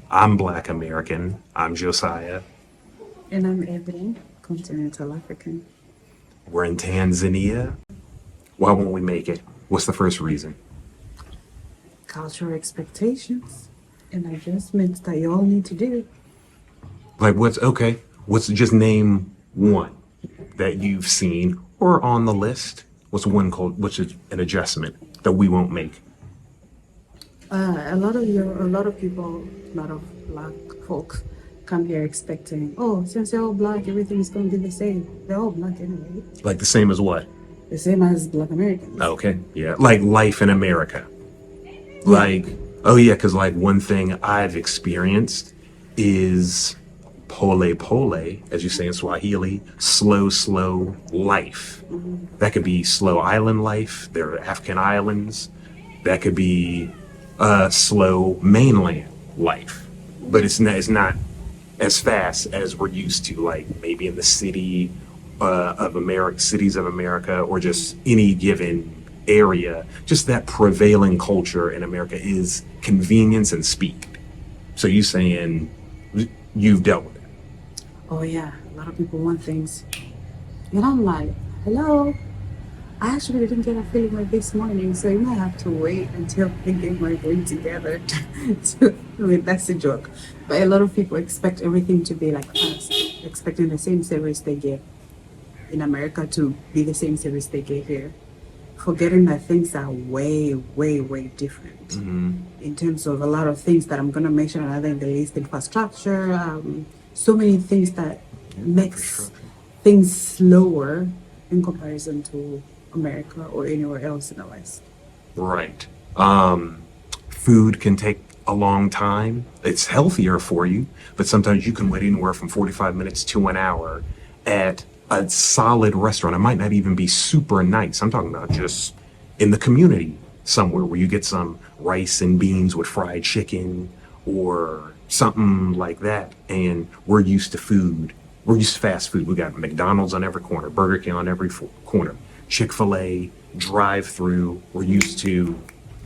I'm Black American. I'm Josiah. And I'm Evelyn, continental African. We're in Tanzania. Why won't we make it? What's the first reason? Cultural expectations and adjustments that you all need to do. Like, what's okay? What's just name one that you've seen or on the list? What's one called? Which is an adjustment that we won't make? A lot of people, a lot of black folks come here expecting, oh, since they're all black, everything is going to be the same. They're all black anyway. Like the same as what? The same as Black Americans. Okay, yeah, like life in America. Yeah. Like, oh yeah, because like one thing I've experienced is pole pole, as you say in Swahili, slow life. That could be slow island life. There are African islands. That could be slow mainland life, but it's not as fast as we're used to. Like maybe in the cities of America, or just any given area. Just that prevailing culture in America is convenience and speed. So you saying you've dealt with it? Oh, yeah. A lot of people want things. And I'm like, hello? I actually didn't get a feeling like this morning, so you might have to wait until we get my brain together. I mean, that's a joke. But a lot of people expect everything to be like fast, expecting the same service they get in America to be the same service they get here, forgetting that things are way different in terms of a lot of things that I'm going to mention another in the list: infrastructure, so many things that makes things slower in comparison to America or anywhere else in the West. Right. Food can take a long time. It's healthier for you, but sometimes you can wait anywhere from 45 minutes to an hour at a solid restaurant. It might not even be super nice. I'm talking about just in the community somewhere where you get some rice and beans with fried chicken or something like that. And we're used to food. We're used to fast food. We got McDonald's on every corner, Burger King on every corner, Chick-fil-A, drive-through. We're used to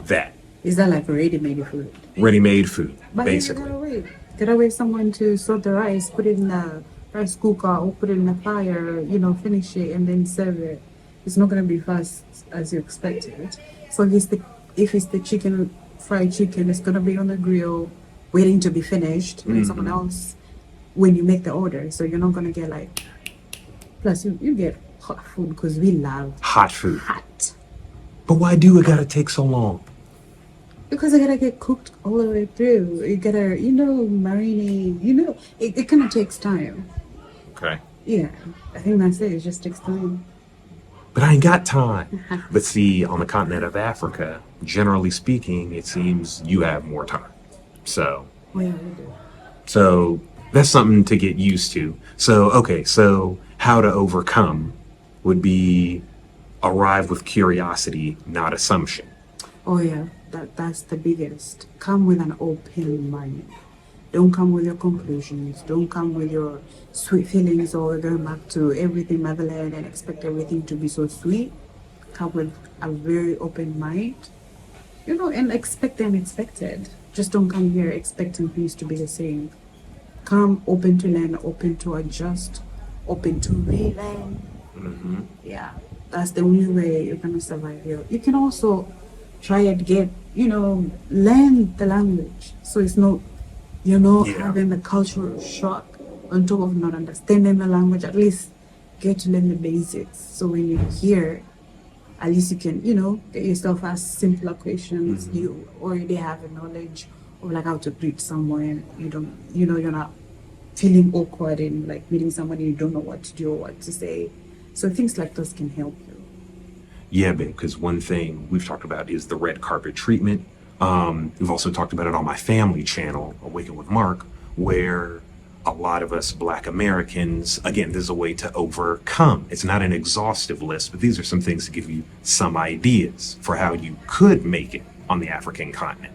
that. Is that like ready-made food? Ready-made food, But basically. you gotta wait. Gotta wait someone to sort the rice, put it in the rice cooker or put it in the fire, finish it and then serve it. It's not gonna be fast as you expected. So if it's the chicken, fried chicken, it's gonna be on the grill, waiting to be finished, and someone else when you make the order. So you're not gonna get like. Plus, you get hot food because we love Hot food. hot. But why do it gotta take so long? Because it gotta get cooked all the way through. You gotta, marinate. It kind of takes time. Okay. Yeah, I think that's it. It just takes time. But I ain't got time. But see, on the continent of Africa, generally speaking, it seems you have more time. So, Oh, yeah, we do. so that's something to get used to. So, okay, so how to overcome would be arrive with curiosity, not assumption. Oh, yeah, that's the biggest. Come with an open mind. Don't come with your conclusions. Don't come with your sweet feelings or going back to everything motherland and expect everything to be so sweet. Come with a very open mind, and expect the unexpected. Just don't come here expecting things to be the same. Come open to learn, open to adjust, open to relearn. Yeah, that's the only way you're gonna survive here. You can also try and learn the language. So it's not, Yeah. having the cultural shock on top of not understanding the language. At least get to learn the basics. So when you're here, at least you can, get yourself ask simpler questions. You already have a knowledge of like how to greet someone. You don't, you're not feeling awkward in like meeting someone you don't know what to do or what to say. So things like those can help you. Yeah, babe, because one thing we've talked about is the red carpet treatment. We've also talked about it on my family channel, Awaken with Mark, where a lot of us Black Americans, again, there's a way to overcome. It's not an exhaustive list, but these are some things to give you some ideas for how you could make it on the African continent.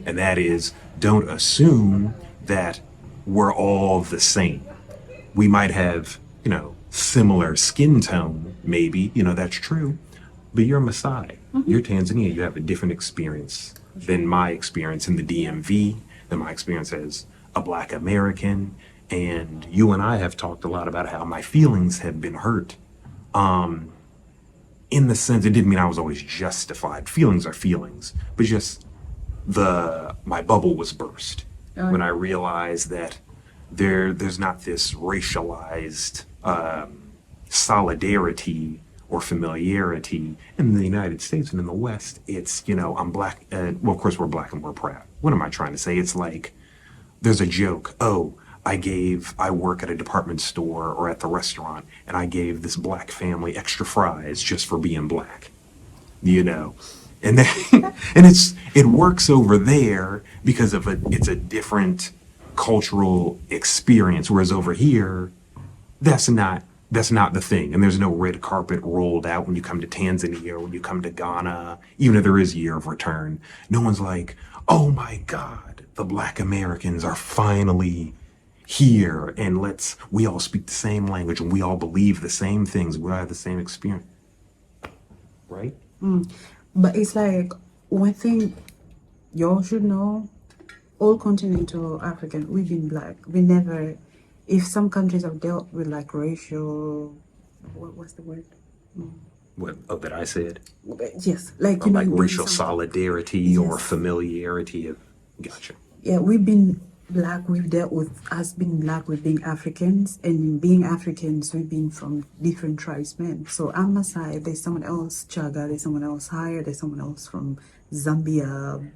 And that is, don't assume that we're all the same. We might have, similar skin tone, maybe, that's true. But you're Maasai. You're Tanzania. You have a different experience than my experience in the DMV. in my experience as a Black American. And you and I have talked a lot about how my feelings have been hurt. In the sense, it didn't mean I was always justified. Feelings are feelings, but just my bubble was burst when I realized that there's not this racialized solidarity or familiarity in the United States and in the West. It's, I'm Black. Well, of course, we're Black and we're proud. What am I trying to say? It's like there's a joke. Oh, I work at a department store or at the restaurant, and I gave this Black family extra fries just for being Black, and then, and it works over there because it's a different cultural experience. Whereas over here, that's not the thing. And there's no red carpet rolled out when you come to Tanzania or when you come to Ghana, even if there is year of return. No one's like, oh my God, the Black Americans are finally here, and we all speak the same language and we all believe the same things. We all have the same experience. Right? But it's like one thing y'all should know, all continental African, we've been Black. We never, if some countries have dealt with like racial, what's the word? That I said? Yes. Like, Or like racial some, solidarity or yes. familiarity. Gotcha. Yeah, we've been Black, we've dealt with us being Black with being Africans, and being Africans, we've been from different tribesmen. So I'm Maasai, there's someone else Chaga, there's someone else Higher, there's someone else from Zambia.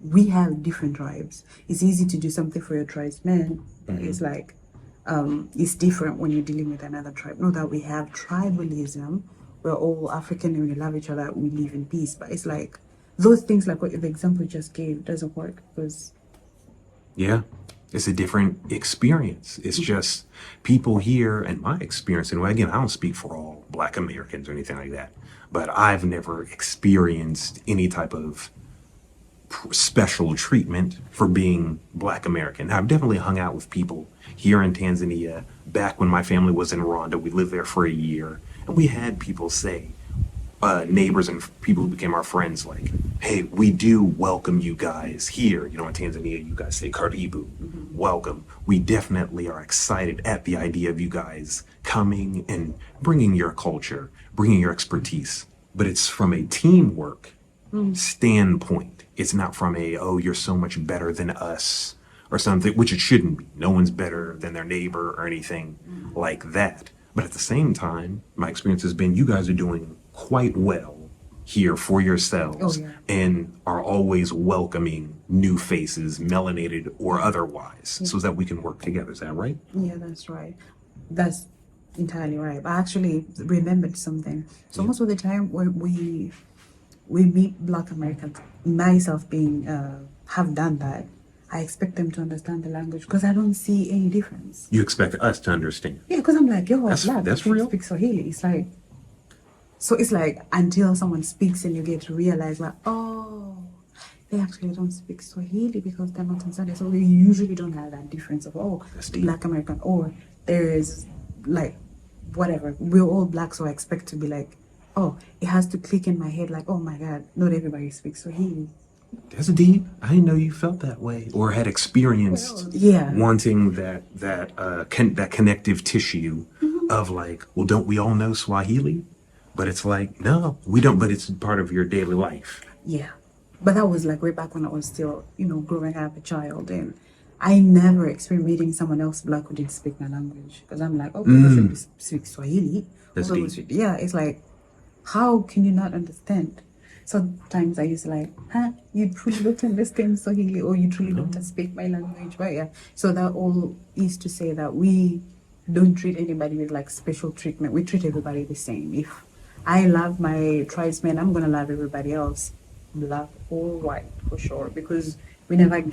We have different tribes. It's easy to do something for your tribesmen, but it's like, it's different when you're dealing with another tribe. Not that we have tribalism, we're all African and we love each other, we live in peace, but it's like, those things, like what the example you just gave, doesn't work because Yeah, it's a different experience. It's just people here, and my experience, and again, I don't speak for all Black Americans or anything like that, but I've never experienced any type of special treatment for being Black American. I've definitely hung out with people here in Tanzania back when my family was in Rwanda. We lived there for a year, and we had people say, neighbors and people who became our friends, like, hey, we do welcome you guys here. In Tanzania, you guys say karibu, welcome. We definitely are excited at the idea of you guys coming and bringing your culture, bringing your expertise. But it's from a teamwork standpoint. It's not from oh, you're so much better than us or something, which it shouldn't be. No one's better than their neighbor or anything like that. But at the same time, my experience has been you guys are doing quite well here for yourselves and are always welcoming new faces, melanated or otherwise, so that we can work together. Is that right? Yeah, that's right. That's entirely right. I actually remembered something. So most of the time when we meet Black Americans, myself being have done that, I expect them to understand the language because I don't see any difference. You expect us to understand? Yeah, because I'm like, yo, Black, that's you real. speak Swahili. It's like, so it's like until someone speaks and you get to realize, like, oh, they actually don't speak Swahili because they're not Tanzanian. So we usually don't have that difference of, oh, Black American, or there is like, whatever. We're all Black, so I expect to be like, oh, it has to click in my head like, oh my God, not everybody speaks Swahili. That's deep. I didn't know you felt that way or had experienced wanting that connective tissue of like, well, don't we all know Swahili? But it's like, no, we don't, but it's part of your daily life. Yeah. But that was like way back when I was still, growing up a child. And I never experienced meeting someone else Black who didn't speak my language. Because I'm like, oh, people should speak Swahili. That's deep. Yeah, it's like, how can you not understand? Sometimes I used to like, you truly don't understand Swahili, or you truly don't speak my language. But yeah, so that all is to say that we don't treat anybody with like special treatment. We treat everybody the same. If I love my tribesmen, I'm going to love everybody else, Black or white, for sure, because we never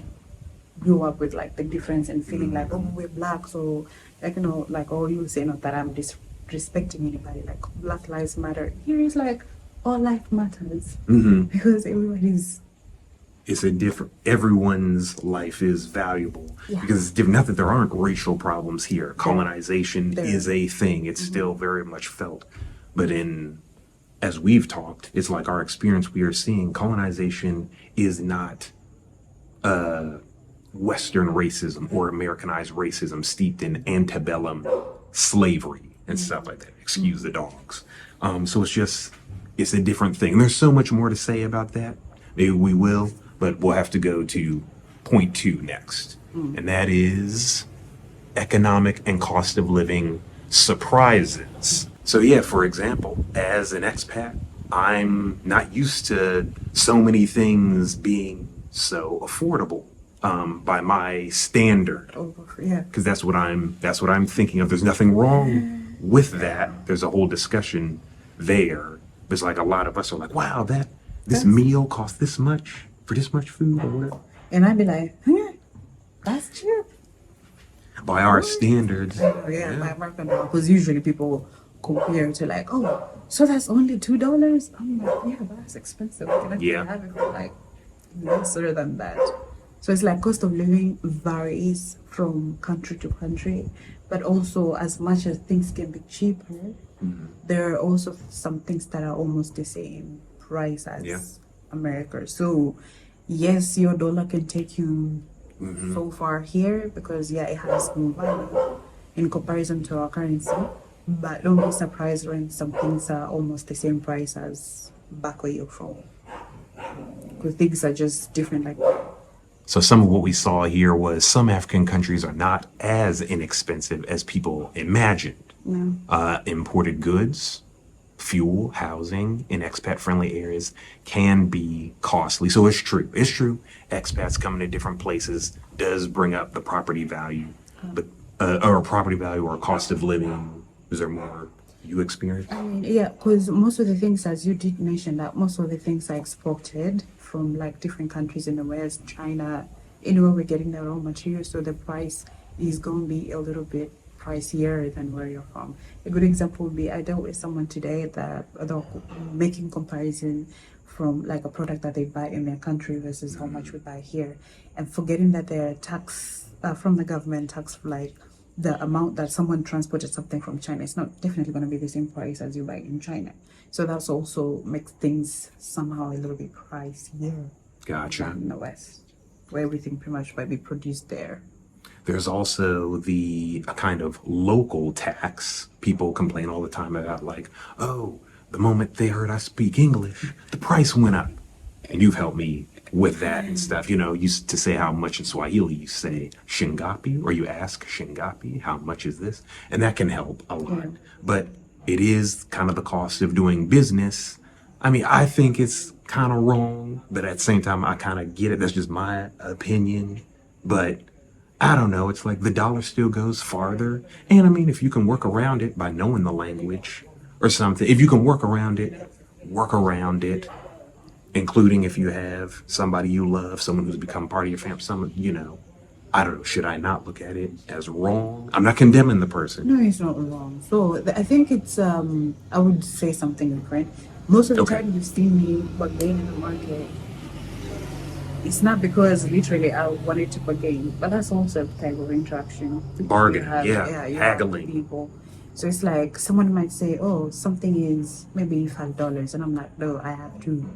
grew up with like the difference and feeling like, oh, we're Black, so like, like, oh, you say not that I'm disrespecting anybody, like Black lives matter. Here is like, all life matters because everybody's. It's everyone's life is valuable because it's different. Not that there aren't racial problems here. Colonization is a thing. It's still very much felt. But as we've talked, it's like our experience we are seeing, colonization is not Western racism or Americanized racism steeped in antebellum slavery and stuff like that. Excuse the dogs. So it's a different thing. There's so much more to say about that. Maybe we will, but we'll have to go to point 2 next. And that is economic and cost of living surprises. So yeah, for example, as an expat, I'm not used to so many things being so affordable by my standard. Yeah. Because that's what I'm thinking of. There's nothing wrong with that. There's a whole discussion there. There's like a lot of us are like, wow, this meal costs this much for this much food or whatever. And I'd be like, that's cheap. By our standards. Yeah, by American dollar. Because usually people compare to like, oh, so that's only $2? I'm like, yeah, but that's expensive. I can actually have it for like lesser than that. So it's like cost of living varies from country to country, but also as much as things can be cheaper, there are also some things that are almost the same price as America. So yes, your dollar can take you so far here because it has more value in comparison to our currency. But don't be surprised when some things are almost the same price as back where you're from, because things are just different like that. So some of what we saw here was some African countries are not as inexpensive as people imagined. Imported goods, fuel, housing in expat-friendly areas can be costly. So it's true. It's true. Expats coming to different places does bring up the property value, but or property value or cost of living. Is there more you experience? I mean, yeah, because most of the things, as you did mention, that most of the things are exported from like different countries in the West, China, anywhere we're getting the raw materials, so the price is going to be a little bit pricier than where you're from. A good example would be I dealt with someone today that they're making comparison from like a product that they buy in their country versus how much we buy here, and forgetting that their tax from the government tax like the amount that someone transported something from China, it's not definitely going to be the same price as you buy in China. So that's also makes things somehow a little bit pricier. Gotcha. Than in the West, where everything pretty much might be produced there. There's also a kind of local tax. People complain all the time about like, oh, the moment they heard I speak English, the price went up. And you've helped me with that and stuff. You know, used to say how much in Swahili, you say shingapi, or you ask shingapi, how much is this? And that can help a lot. But it is kind of the cost of doing business. I mean, I think it's kind of wrong, but at the same time, I kind of get it. That's just my opinion. But I don't know. It's like the dollar still goes farther. And I mean, if you can work around it by knowing the language or something, if you can work around it, including if you have somebody you love, someone who's become part of your family, someone, you know, I don't know, should I not look at it as wrong? I'm not condemning the person. No, it's not wrong. So I think it's, I would say something different. Most of the time you see me bargain in the market, it's not because literally I wanted to bargain, but that's also a type of interaction. Bargaining, You haggling. have people. So it's like someone might say, oh, something is maybe $5, and I'm like, no, I have two.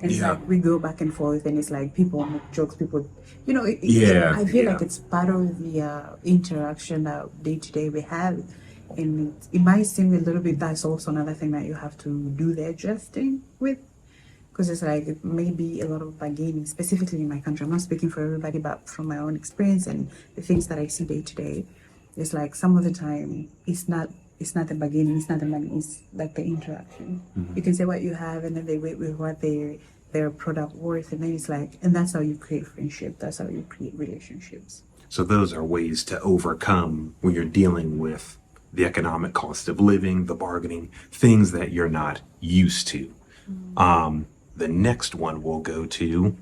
And it's like we go back and forth, and it's like people make jokes, people, you know, I feel like it's part of the interaction that day to day we have. And it might seem a little bit, that's also another thing that you have to do the adjusting with. Because it's like it may be a lot of bargaining, specifically in my country. I'm not speaking for everybody, but from my own experience and the things that I see day to day, it's like some of the time it's not the bargaining, it's not the money, it's like the interaction. You can say what you have, and then they wait with what their product worth, and then it's like, and that's how you create friendship. That's how you create relationships. So those are ways to overcome when you're dealing with the economic cost of living, the bargaining, things that you're not used to. The next one we'll go to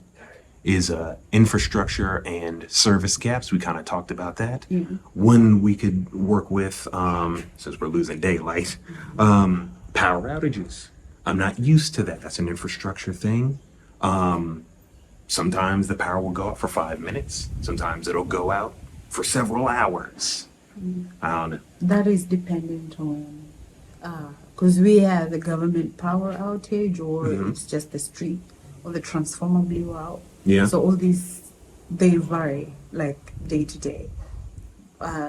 is infrastructure and service gaps. We kind of talked about that. One we could work with, since we're losing daylight, power outages. I'm not used to that. That's an infrastructure thing. Sometimes the power will go out for 5 minutes. Sometimes it'll go out for several hours. I don't know. That is dependent on, because we have the government power outage, or it's just the street, or the transformer blew out. Yeah. So all these they vary like day to day.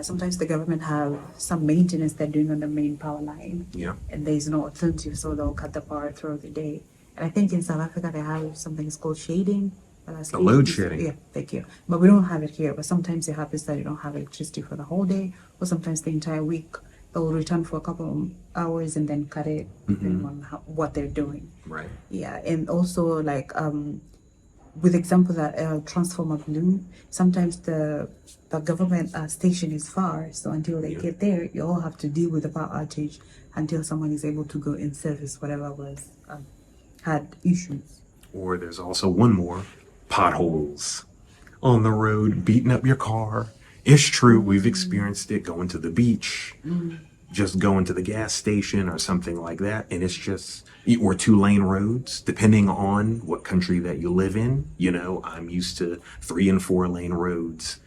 Sometimes the government have some maintenance they're doing on the main power line, Yeah. and there's no alternative, so they'll cut the power throughout the day. And I think in South Africa they have something that's called shading. The load shedding. Yeah, thank you. But we don't have it here. But sometimes it happens that you don't have electricity for the whole day, or sometimes the entire week. They'll return for a couple of hours and then cut it, depending on what they're doing. Right. Yeah, and also like with example that transformer blew, sometimes the government station is far, so until they get there, you all have to deal with the power outage until someone is able to go and service whatever was had issues. Or there's also one more, potholes on the road, beating up your car. It's true, we've experienced it going to the beach, just going to the gas station or something like that. And it's just, or 2-lane roads, depending on what country that you live in. You know, I'm used to 3 and 4-lane roads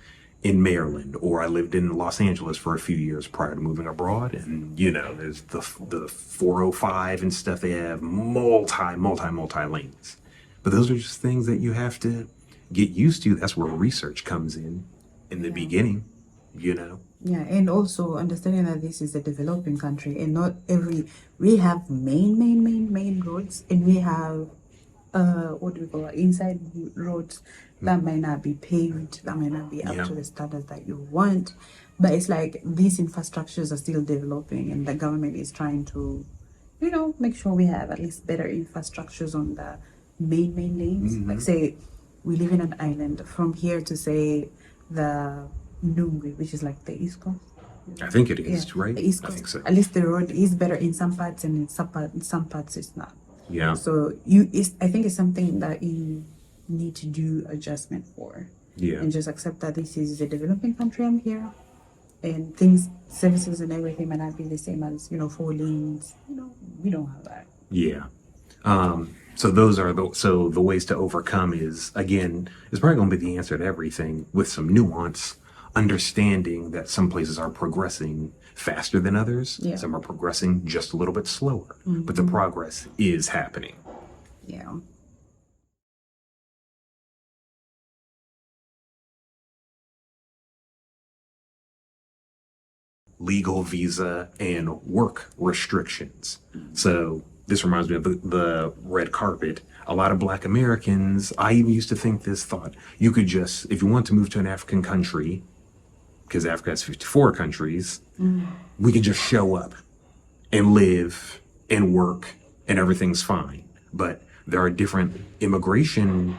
in Maryland, or I lived in Los Angeles for a few years prior to moving abroad. And, you know, there's the 405 and stuff. They have multi lanes. But those are just things that you have to get used to. That's where research comes in the beginning, you know. Yeah, and also understanding that this is a developing country, and not every we have main roads, and we have what do we call it, inside roads that might not be paved, that might not be up to the standards that you want. But it's like these infrastructures are still developing, and the government is trying to, you know, make sure we have at least better infrastructures on the main lanes. Like say we live in an island, from here to say the Nungwi, which is like the East Coast. I think it is, right? The East I Coast. think so. At least the road is better in some parts, and in some parts it's not. Yeah. So I think it's something that you need to do adjustment for. Yeah. And just accept that this is a developing country. I'm here, and things, services, and everything might not be the same as 4 lanes. We don't have that. Yeah. So those are the ways to overcome is, again, it's probably going to be the answer to everything with some nuance, understanding that some places are progressing faster than others. Yeah. Some are progressing just a little bit slower, but the progress is happening. Yeah. Legal visa and work restrictions. So this reminds me of the red carpet. A lot of Black Americans, I even used to think this thought, you could just, if you want to move to an African country, because Africa has 54 countries, we could just show up and live and work and everything's fine. But there are different immigration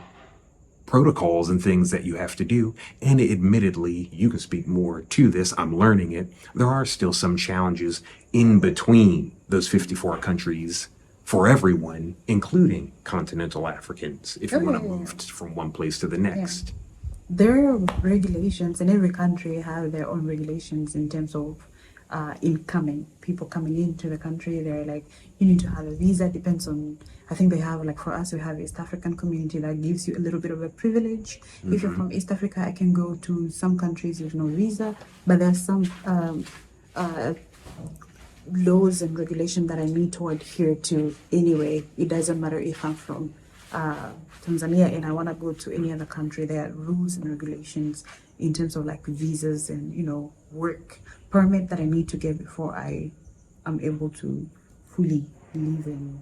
protocols and things that you have to do. And admittedly, you can speak more to this. I'm learning it. There are still some challenges in between those 54 countries for everyone, including continental Africans, if you want to move from one place to the next. There are regulations, and every country have their own regulations in terms of incoming people coming into the country. They're like, you need to have a visa. Depends on, I think they have, like for us, we have East African community that gives you a little bit of a privilege. If you're from East Africa, I can go to some countries with no visa, but there's some laws and regulations that I need to adhere to anyway. It doesn't matter if I'm from Tanzania and I want to go to any other country. There are rules and regulations in terms of like visas and work permit that I need to get before I am able to fully live and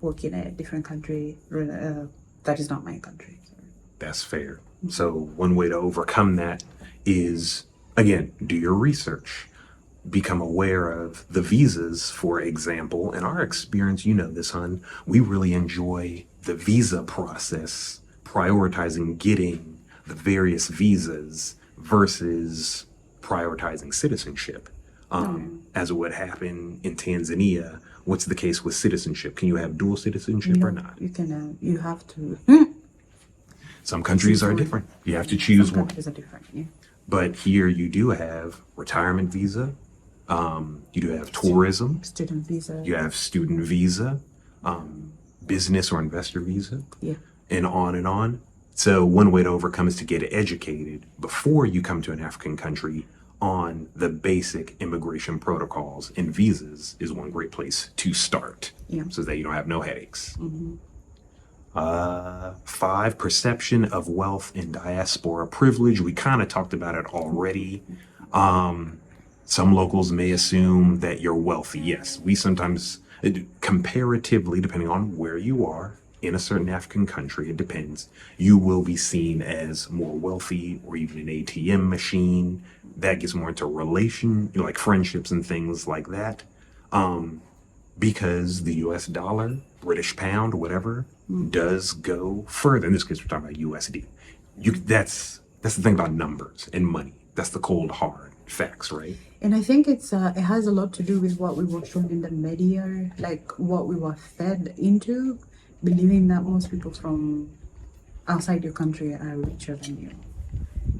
work in a different country that is not my country. That's fair. So one way to overcome that is, again, do your research. Become aware of the visas, for example. In our experience, you know this, hon, we really enjoy the visa process, prioritizing getting the various visas versus prioritizing citizenship. As it would happen in Tanzania, what's the case with citizenship? Can you have dual citizenship or not? You can. You have to. Some countries are different. You have to choose Some one. countries are different. Yeah. But here you do have retirement visa. You do have tourism. Student visa. You have student visa, business or investor visa, Yeah. and on and on. So one way to overcome is to get educated before you come to an African country on the basic immigration protocols, and visas is one great place to start, Yeah. so that you don't have no headaches. Five, perception of wealth and diaspora privilege. We kind of talked about it already. Some locals may assume that you're wealthy. Yes, we sometimes, comparatively, depending on where you are in a certain African country, it depends, you will be seen as more wealthy or even an ATM machine. That gets more into like friendships and things like that. Because the US dollar, British pound, whatever, does go further. In this case, we're talking about USD. That's the thing about numbers and money. That's the cold hard facts, right? And I think it has a lot to do with what we were shown in the media, like what we were fed into, believing that most people from outside your country are richer than you.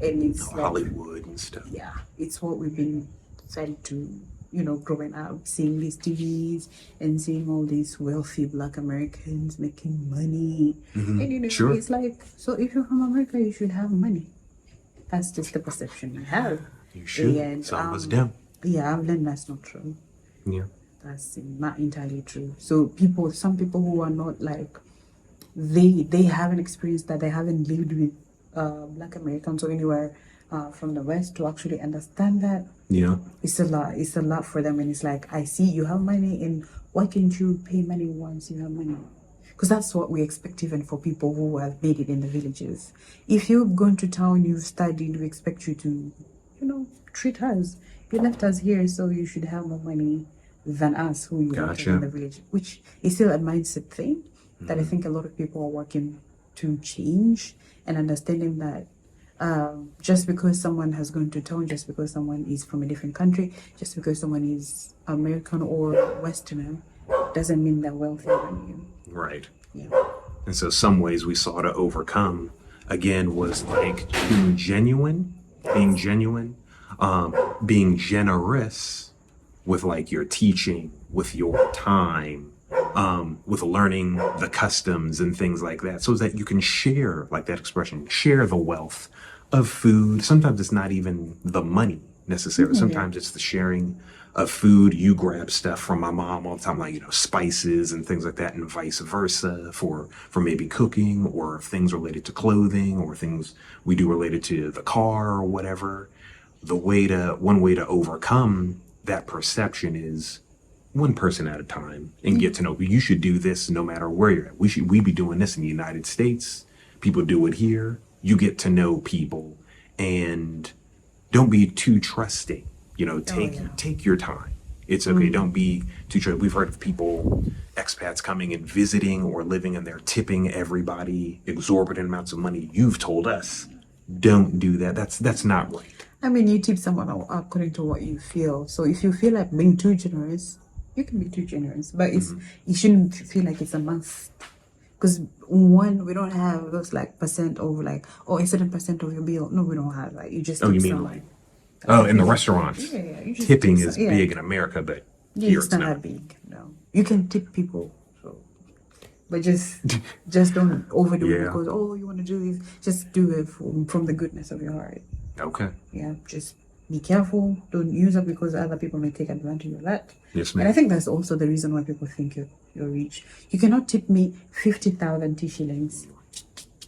And it's like, Hollywood and stuff. yeah, it's what we've been fed to, growing up, seeing these TVs and seeing all these wealthy Black Americans making money. And Sure. it's like, so if you're from America, you should have money. That's just the perception we have. You should. And, Some of us don't. Yeah, I've learned that's not true. Yeah. That's not entirely true. So some people who are not like, they haven't experienced that, they haven't lived with Black Americans or anywhere from the West to actually understand that. Yeah. It's a lot for them. And it's like, I see you have money, and why can't you pay money once you have money? Because that's what we expect even for people who have made it in the villages. If you've gone to town, you've studied, we expect you to, treat us. You left us here, so you should have more money than us who you left in the village, which is still a mindset thing that I think a lot of people are working to change, and understanding that just because someone has gone to town, just because someone is from a different country, just because someone is American or Westerner, doesn't mean they're wealthier than you. Right. Yeah. And so some ways we saw to overcome, again, was like being genuine, being generous with like your teaching, with your time, with learning the customs and things like that, so that you can share, like that expression, share the wealth of food. Sometimes it's not even the money necessarily. Sometimes it's the sharing of food. You grab stuff from my mom all the time, like, spices and things like that, and vice versa for maybe cooking, or things related to clothing, or things we do related to the car or whatever. One way to overcome that perception is one person at a time, and get to know, you should do this no matter where you're at. We be doing this in the United States. People do it here. You get to know people, and don't be too trusting. Take your time. It's okay. Don't be too trusting. We've heard of people, expats coming and visiting or living, and they're tipping everybody exorbitant amounts of money. You've told us, don't do that. That's not right. I mean, you tip someone according to what you feel. So if you feel like being too generous, you can be too generous, but you shouldn't feel like it's a must. Because one, we don't have those like percent over like, a certain percent of your bill. No, we don't have like, you just tip You mean someone. in the restaurants? Yeah, you just Tipping tip is big in America, but here it's not that big. No, you can tip people, but just don't overdo it because you want to do this. Just do it from the goodness of your heart. Okay. Yeah, just be careful. Don't use it because other people may take advantage of that. Yes, ma'am. And I think that's also the reason why people think you're rich. You cannot tip me 50,000 shillings.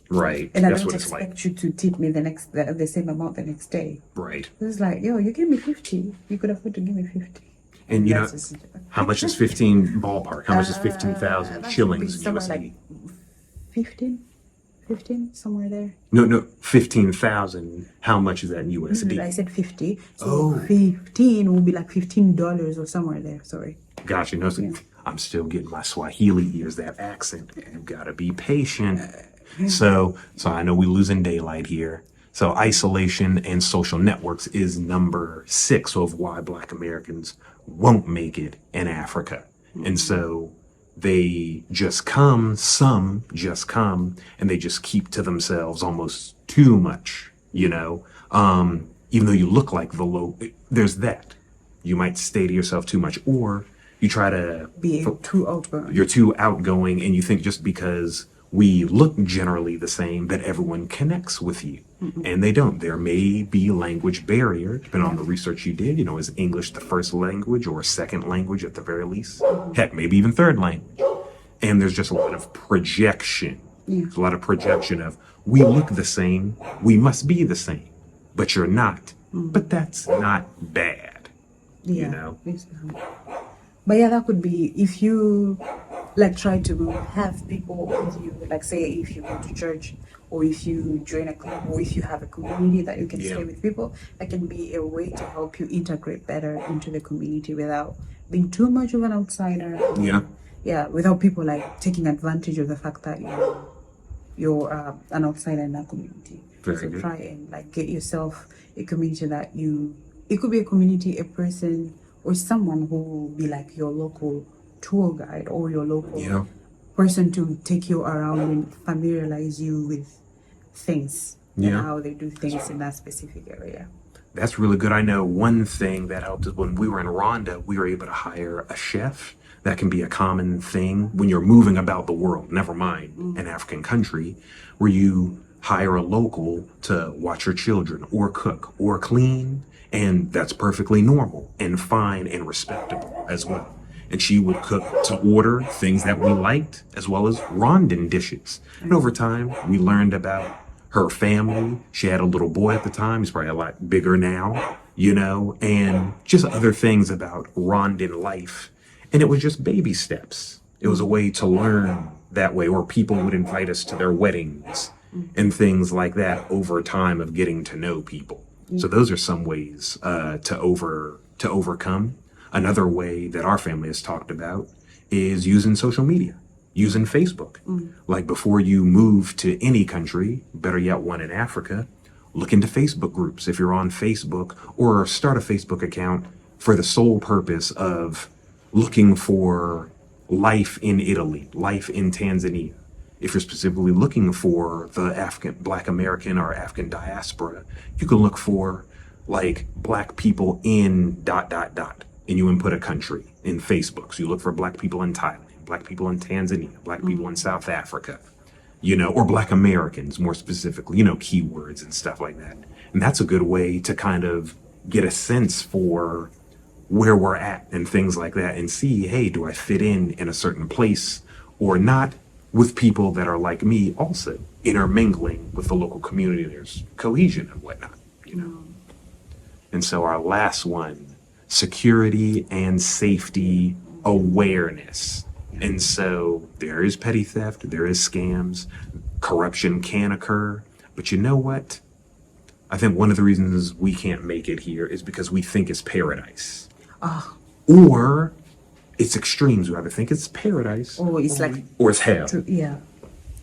Right. And That's I don't what it's like. expect you to tip me the same amount the next day. Right. It's like, you gave me 50. You could afford to give me 50. And how much is 15 ballpark? How much is 15,000 shillings in USD? Like 15, somewhere there. No, 15,000. How much is that in USD? I said 50. So 15 will be like $15 or somewhere there. Sorry. Gotcha. No, I'm still getting my Swahili ears, that accent. You gotta be patient. So I know we're losing daylight here. So isolation and social networks is number 6 of why Black Americans won't make it in Africa. And so they some just come, and they just keep to themselves almost too much, even though you look like there's that. You might stay to yourself too much, or you try to be too outgoing. You're too outgoing, and you think just because we look generally the same that everyone connects with you. And they don't. There may be language barrier, depending on the research you did. Is English the first language or second language at the very least? Heck, maybe even third language. And there's just a lot of projection Yeah. There's a lot of projection of, we look the same, we must be the same, but you're not. But that's not bad, you Yeah. know? Basically. But yeah, that could be if you like try to have people with you, like say if you go to church or if you join a club or if you have a community that you can Yeah. stay with people, that can be a way to help you integrate better into the community without being too much of an outsider. Yeah. Yeah, without people like taking advantage of the fact that you're an outsider in that community. Very So good. try and like get yourself a community that it could be a community, a person, or someone who will be like your local tour guide or your local Yeah. person to take you around and familiarize you with things and Yeah. how they do things in that specific area. That's really good. I know one thing that helped is when we were in Rwanda, we were able to hire a chef. That can be a common thing when you're moving about the world, never mind an African country, where you hire a local to watch your children or cook or clean. And that's perfectly normal and fine and respectable as well. And she would cook to order things that we liked as well as Rwandan dishes. And over time, we learned about her family. She had a little boy at the time. He's probably a lot bigger now, you know, and just other things about Rwandan life. And it was just baby steps. It was a way to learn that way, or people would invite us to their weddings and things like that over time of getting to know people. So those are some ways to overcome. Another way that our family has talked about is using social media, using Facebook. Like before you move to any country, better yet one in Africa, look into Facebook groups if you're on Facebook, or start a Facebook account for the sole purpose of looking for life in Italy, life in Tanzania. If you're specifically looking for the African, Black American or African diaspora, you can look for like Black people in ... And you input a country in Facebook. So you look for Black people in Thailand, Black people in Tanzania, Black people in South Africa, you know, or Black Americans more specifically, you know, keywords and stuff like that. And that's a good way to kind of get a sense for where we're at and things like that, and see, hey, do I fit in a certain place or not, with people that are like me also intermingling with the local community. There's cohesion and whatnot, you know. And so our last one, security and safety awareness. And so there is petty theft, there is scams, corruption can occur, but you know what? I think one of the reasons we can't make it here is because we think it's paradise. Or it's extremes. We either think it's paradise Or it's like or it's hell. yeah.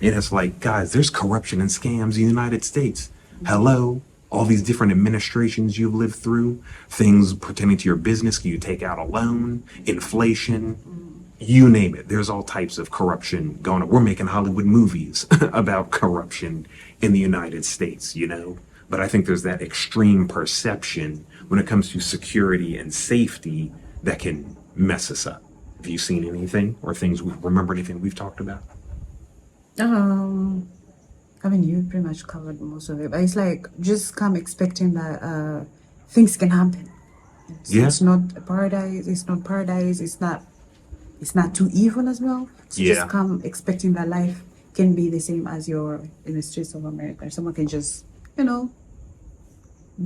And it's like, guys, there's corruption and scams in the United States. Hello? All these different administrations you've lived through, things pertaining to your business, can you take out a loan, inflation, you name it. There's all types of corruption going on. We're making Hollywood movies about corruption in the United States, you know? But I think there's that extreme perception when it comes to security and safety that can mess us up. Have you seen anything or remember anything we've talked about? I mean, you pretty much covered most of it, but it's like just come expecting that things can happen. It's not a paradise. It's not paradise. It's not too evil as well. So just come expecting that life can be the same as you're in the streets of America. Someone can just, you know,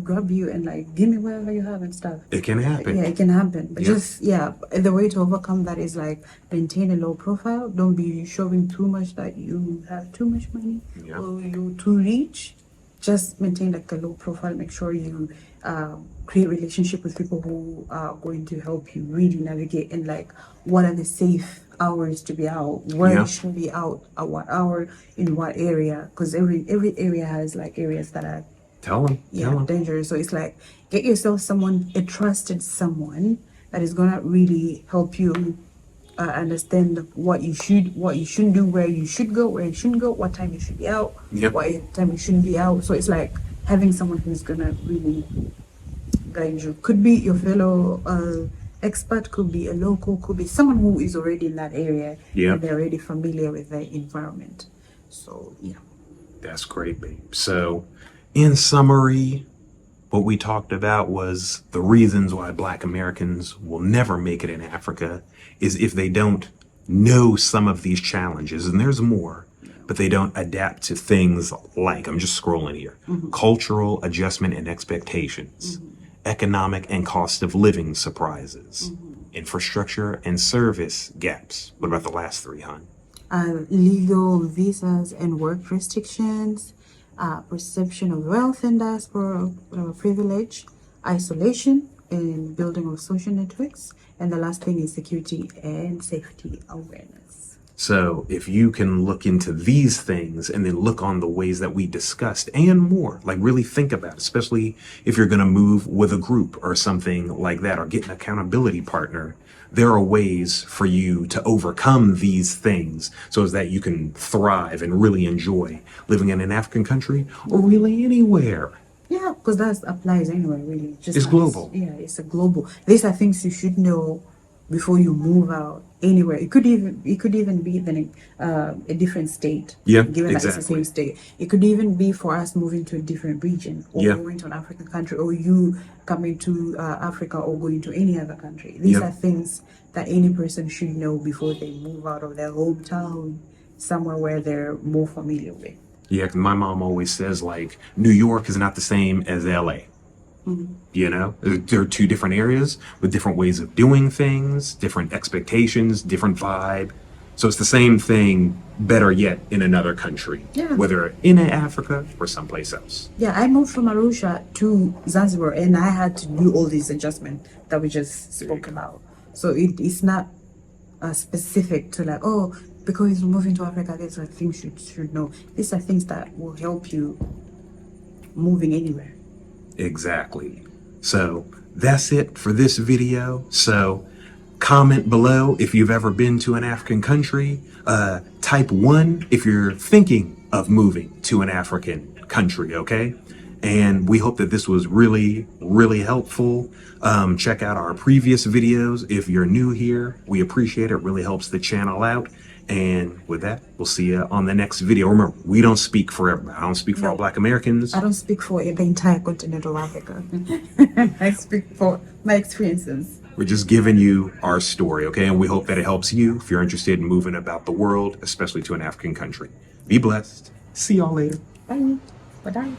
grab you and like give me whatever you have and stuff. It can happen. Yeah, it can happen. But just the way to overcome that is like maintain a low profile. Don't be showing too much that you have too much money or you're too rich. Just maintain like a low profile. Make sure you create relationship with people who are going to help you really navigate and like what are the safe hours to be out, where you should be out at what hour, in what area, because every area has like areas that are Tell them. dangerous. So it's like get yourself a trusted someone that is gonna really help you understand what you shouldn't do, where you should go, where you shouldn't go, what time you should be out, what time you shouldn't be out. So it's like having someone who's gonna really guide you. Could be your fellow expert, could be a local, could be someone who is already in that area and they're already familiar with the environment. So That's great, babe. So in summary, what we talked about was the reasons why Black Americans will never make it in Africa is if they don't know some of these challenges, and there's more, but they don't adapt to things like, I'm just scrolling here, cultural adjustment and expectations, economic and cost of living surprises, infrastructure and service gaps. What about the last three, hon? Legal visas and work restrictions, perception of wealth and diaspora privilege, isolation and building of social networks, and the last thing is security and safety awareness. So if you can look into these things and then look on the ways that we discussed and more, like really think about it, especially if you're going to move with a group or something like that, or get an accountability partner, there are ways for you to overcome these things so as that you can thrive and really enjoy living in an African country or really anywhere. Yeah, because that applies anywhere, really. Just It's global. Yeah, it's a global. These are things you should know before you move out anywhere. It could even be even a different state. Yeah, given that it's the exactly. same state. It could even be for us moving to a different region, or Yeah. going to an African country, or you coming to Africa, or going to any other country. These Yep. are things that any person should know before they move out of their hometown, somewhere where they're more familiar with. Yeah, 'cause my mom always says, like, New York is not the same as LA. You know, there are two different areas with different ways of doing things, different expectations, different vibe. So it's the same thing, better yet, in another country, Yeah. whether in Africa or someplace else. Yeah, I moved from Arusha to Zanzibar, and I had to do all these adjustments that we just spoke about. So it's not specific to like, oh, because you're moving to Africa, these are things you should know. These are things that will help you moving anywhere. Exactly. So that's it for this video. So comment below if you've ever been to an African country. Type 1 if you're thinking of moving to an African country, okay? And we hope that this was really, really helpful. Check out our previous videos if you're new here. We appreciate it. It really helps the channel out. And with that, we'll see you on the next video. Remember, we don't speak for everybody. I don't speak for all Black Americans. I don't speak for the entire continent of Africa. I speak for my experiences. We're just giving you our story, okay? And we hope that it helps you if you're interested in moving about the world, especially to an African country. Be blessed. See y'all later. Bye. Bye-bye.